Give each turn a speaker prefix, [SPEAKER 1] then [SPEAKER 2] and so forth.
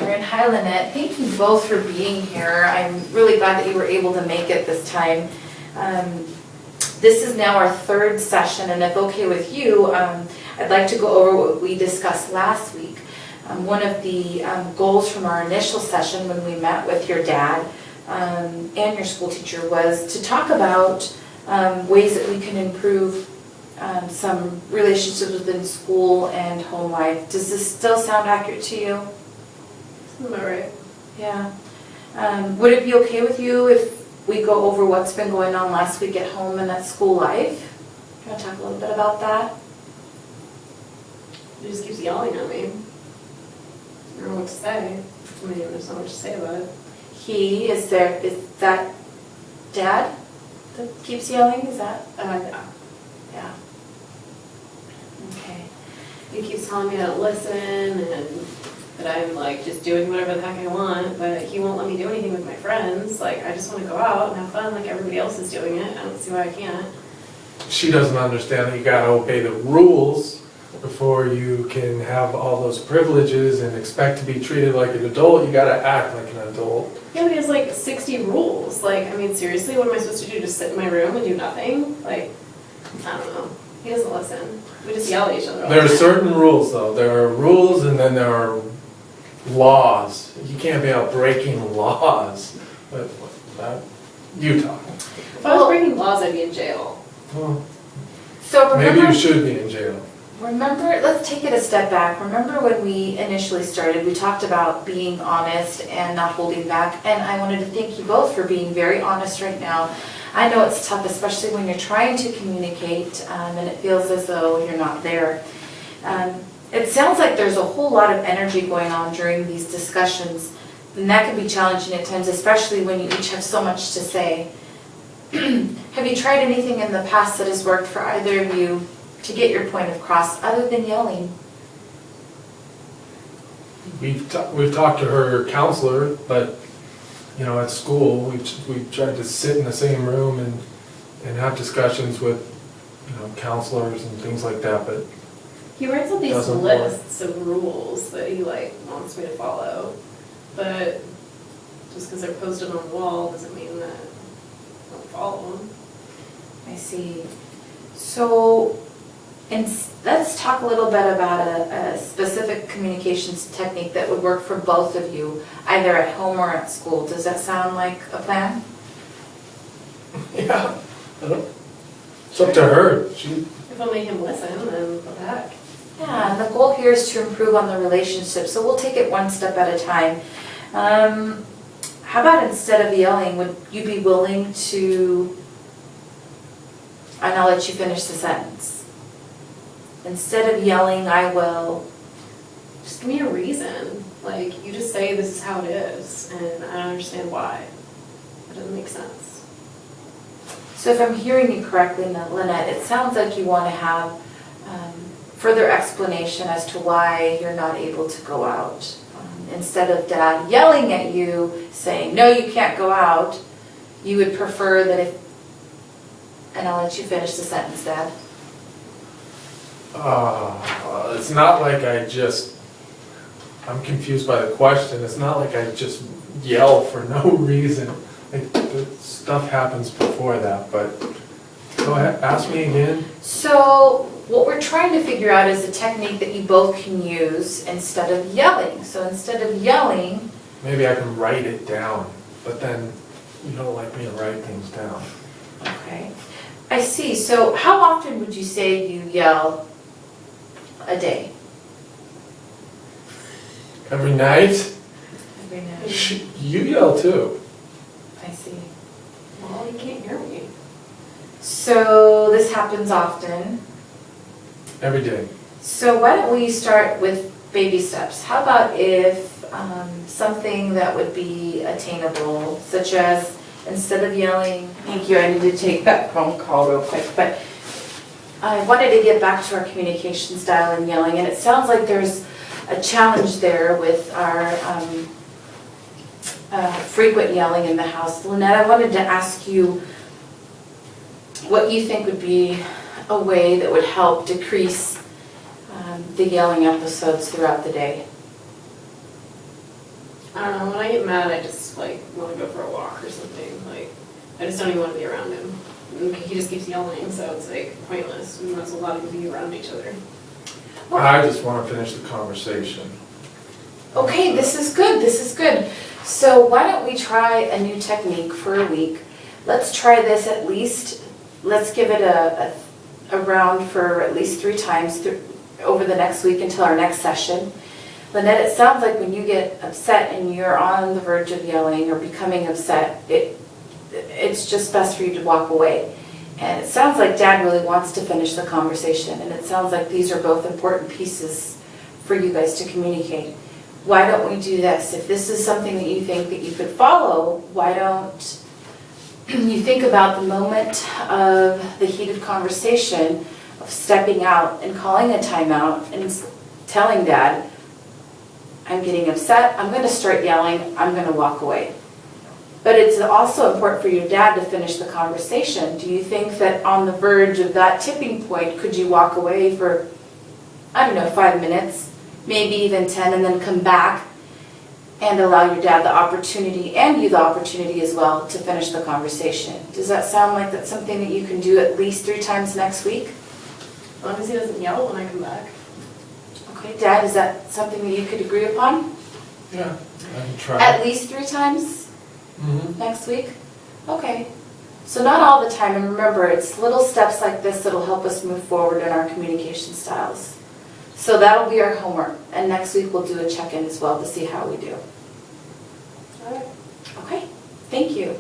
[SPEAKER 1] Catherine. Hi, Lynette. Thank you both for being here. I'm really glad that you were able to make it this time. This is now our third session, and if okay with you, I'd like to go over what we discussed last week. One of the goals from our initial session when we met with your dad and your school teacher was to talk about ways that we can improve some relationships within school and home life. Does this still sound accurate to you?
[SPEAKER 2] Am I right?
[SPEAKER 1] Yeah. Would it be okay with you if we go over what's been going on last week at home and at school life? Can I talk a little bit about that?
[SPEAKER 2] He just keeps yelling at me. I don't know what to say. I mean, there's not much to say about it.
[SPEAKER 1] Is that Dad that keeps yelling? Is that?
[SPEAKER 2] Yeah.
[SPEAKER 1] Yeah. Okay.
[SPEAKER 2] He keeps telling me to listen and that I'm like just doing whatever the heck I want, but he won't let me do anything with my friends. Like, I just want to go out and have fun like everybody else is doing it. I don't see why I can't.
[SPEAKER 3] She doesn't understand that you gotta obey the rules before you can have all those privileges and expect to be treated like an adult. You gotta act like an adult.
[SPEAKER 2] Yeah, but he has like 60 rules. Like, I mean, seriously, what am I supposed to do? Just sit in my room and do nothing? Like, I don't know. He doesn't listen. We just yell at each other all
[SPEAKER 3] There are
[SPEAKER 2] the time.
[SPEAKER 3] certain rules though. There are rules and then there are laws. You can't be out breaking laws. But you talk.
[SPEAKER 2] If I was breaking laws, I'd be in jail.
[SPEAKER 3] Well,
[SPEAKER 1] So remember,
[SPEAKER 3] maybe you should be in jail.
[SPEAKER 1] let's take it a step back. Remember when we initially started, we talked about being honest and not holding back, and I wanted to thank you both for being very honest right now. I know it's tough, especially when you're trying to communicate and it feels as though you're not there. It sounds like there's a whole lot of energy going on during these discussions, and that can be challenging at times, especially when you each have so much to say. Have you tried anything in the past that has worked for either of you to get your point across other than yelling?
[SPEAKER 3] We've talked to her counselor, but you know, at school, we've tried to sit in the same room and have discussions with, you know, counselors and things like that, but
[SPEAKER 2] He writes out these
[SPEAKER 3] doesn't work.
[SPEAKER 2] lists of rules that he like wants me to follow, but just because they're posted on the wall doesn't mean that I don't follow them.
[SPEAKER 1] I see. So, let's talk a little bit about a specific communications technique that would work for both of you, either at home or at school. Does that sound like a plan?
[SPEAKER 3] yeah, I don't, it's up to her. She,
[SPEAKER 2] If I'll make him listen, then what the heck?
[SPEAKER 1] Yeah, and the goal here is to improve on the relationship, so we'll take it one step at a time. How about instead of yelling, would you be willing to, and I'll let you finish the sentence. Instead of yelling, I will.
[SPEAKER 2] Just give me a reason. Like, you just say this is how it is, and I don't understand why. That doesn't make sense.
[SPEAKER 1] So if I'm hearing you correctly, Lynette, it sounds like you want to have further explanation as to why you're not able to go out. Instead of Dad yelling at you, saying, no, you can't go out, you would prefer that if, and I'll let you finish the sentence, Dad.
[SPEAKER 3] it's not like I'm confused by the question. It's not like I just yell for no reason. Like, the stuff happens before that, but go ahead, ask me again.
[SPEAKER 1] So what we're trying to figure out is a technique that you both can use instead of yelling. So instead of yelling,
[SPEAKER 3] Maybe I can write it down, but then you don't like me to write things down.
[SPEAKER 1] okay, I see. So how often would you say you yell a day?
[SPEAKER 3] Every night?
[SPEAKER 1] Every night.
[SPEAKER 3] You yell too.
[SPEAKER 1] I see.
[SPEAKER 2] Well, you can't hear me.
[SPEAKER 1] So this happens often.
[SPEAKER 3] Every day.
[SPEAKER 1] So why don't we start with baby steps? How about if something that would be attainable, such as instead of yelling,
[SPEAKER 4] Thank you, I need to take that phone call real quick, but
[SPEAKER 1] I wanted to get back to our communication style and yelling, and it sounds like there's a challenge there with our frequent yelling in the house. Lynette, I wanted to ask you what you think would be a way that would help decrease the yelling episodes throughout the day.
[SPEAKER 2] I don't know, when I get mad, I just like wanna go for a walk or something, like, I just don't even wanna be around him. And he just keeps yelling, so it's like pointless, we might as well not even be around each other.
[SPEAKER 3] I just wanna finish the conversation.
[SPEAKER 1] Okay, this is good, this is good. So why don't we try a new technique for a week? Let's try this at least, let's give it a round for at least 3 times over the next week until our next session. Lynette, it sounds like when you get upset and you're on the verge of yelling or becoming upset, it's just best for you to walk away. And it sounds like Dad really wants to finish the conversation, and it sounds like these are both important pieces for you guys to communicate. Why don't we do this? If this is something that you think that you could follow, why don't you think about the moment of the heated conversation of stepping out and calling a timeout and telling Dad, I'm getting upset, I'm gonna start yelling, I'm gonna walk away. But it's also important for your dad to finish the conversation. Do you think that on the verge of that tipping point, could you walk away for, I don't know, 5 minutes, maybe even 10, and then come back and allow your dad the opportunity, and you the opportunity as well, to finish the conversation? Does that sound like that's something that you can do at least 3 times next week?
[SPEAKER 2] As long as he doesn't yell when I come back.
[SPEAKER 1] Okay, Dad, is that something that you could agree upon?
[SPEAKER 3] Yeah, I can try.
[SPEAKER 1] At least 3 times
[SPEAKER 3] Mhm.
[SPEAKER 1] next week? Okay. So not all the time, and remember, it's little steps like this that'll help us move forward in our communication styles. So that'll be our homework, and next week we'll do a check-in as well to see how we do.
[SPEAKER 2] All right.
[SPEAKER 1] Okay, thank you.